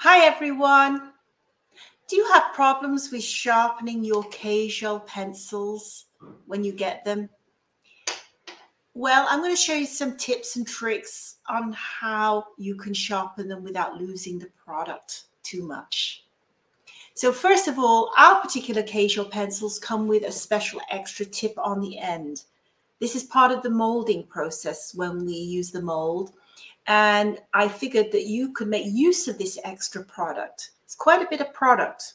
Hi everyone. Do you have problems with sharpening your Kajal pencils when you get them? Well, I'm going to show you some tips and tricks on how you can sharpen them without losing the product too much. So first of all, our particular Kajal pencils come with a special extra tip on the end. This is part of the molding process when we use the mold. And I figured that you could make use of this extra product. It's quite a bit of product.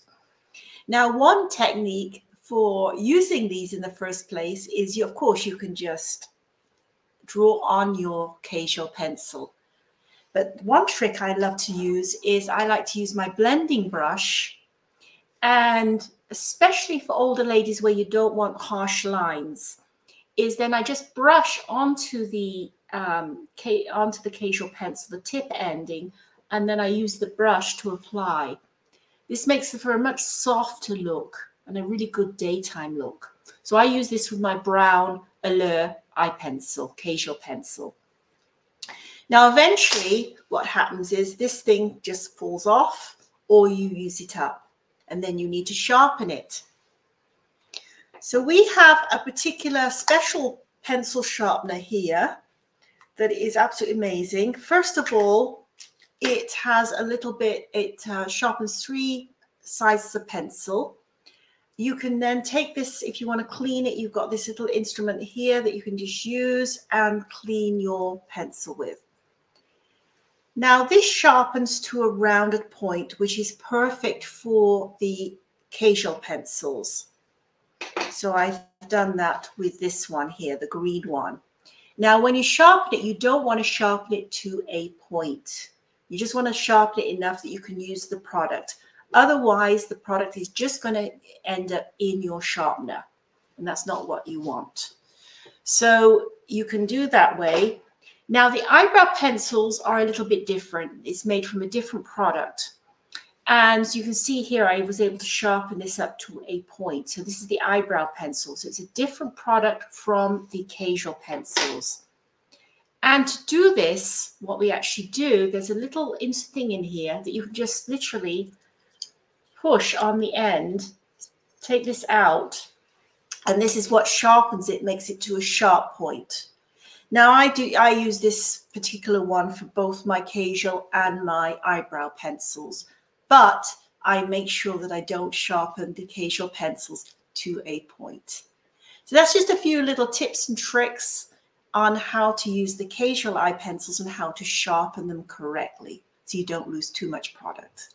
Now, one technique for using these in the first place is, of course, you can just draw on your Kajal pencil. But one trick I love to use is I like to use my blending brush, and especially for older ladies where you don't want harsh lines, is then I just brush onto the Kajal pencil, the tip ending, and then I use the brush to apply. This makes it for a much softer look and a really good daytime look. So I use this with my brown Allure eye pencil, Kajal pencil. Now eventually what happens is this thing just falls off, or you use it up, and then you need to sharpen it. So we have a particular special pencil sharpener here that is absolutely amazing. First of all, it has a little bit, it sharpens 3 sizes of pencil. You can then take this, if you want to clean it, you've got this little instrument here that you can just use and clean your pencil with. Now this sharpens to a rounded point, which is perfect for the Kajal pencils. So I've done that with this one here, the green one. Now, when you sharpen it, you don't want to sharpen it to a point. You just want to sharpen it enough that you can use the product. Otherwise, the product is just going to end up in your sharpener, and that's not what you want. So you can do that way. Now, the eyebrow pencils are a little bit different. It's made from a different product. And you can see here, I was able to sharpen this up to a point. So this is the eyebrow pencil. So it's a different product from the Kajal pencils. And to do this, what we actually do, there's a little thing in here that you can just literally push on the end, take this out, and this is what sharpens it, makes it to a sharp point. Now I use this particular one for both my Kajal and my eyebrow pencils. But I make sure that I don't sharpen the Kajal pencils to a point. So that's just a few little tips and tricks on how to use the Kajal eye pencils and how to sharpen them correctly so you don't lose too much product.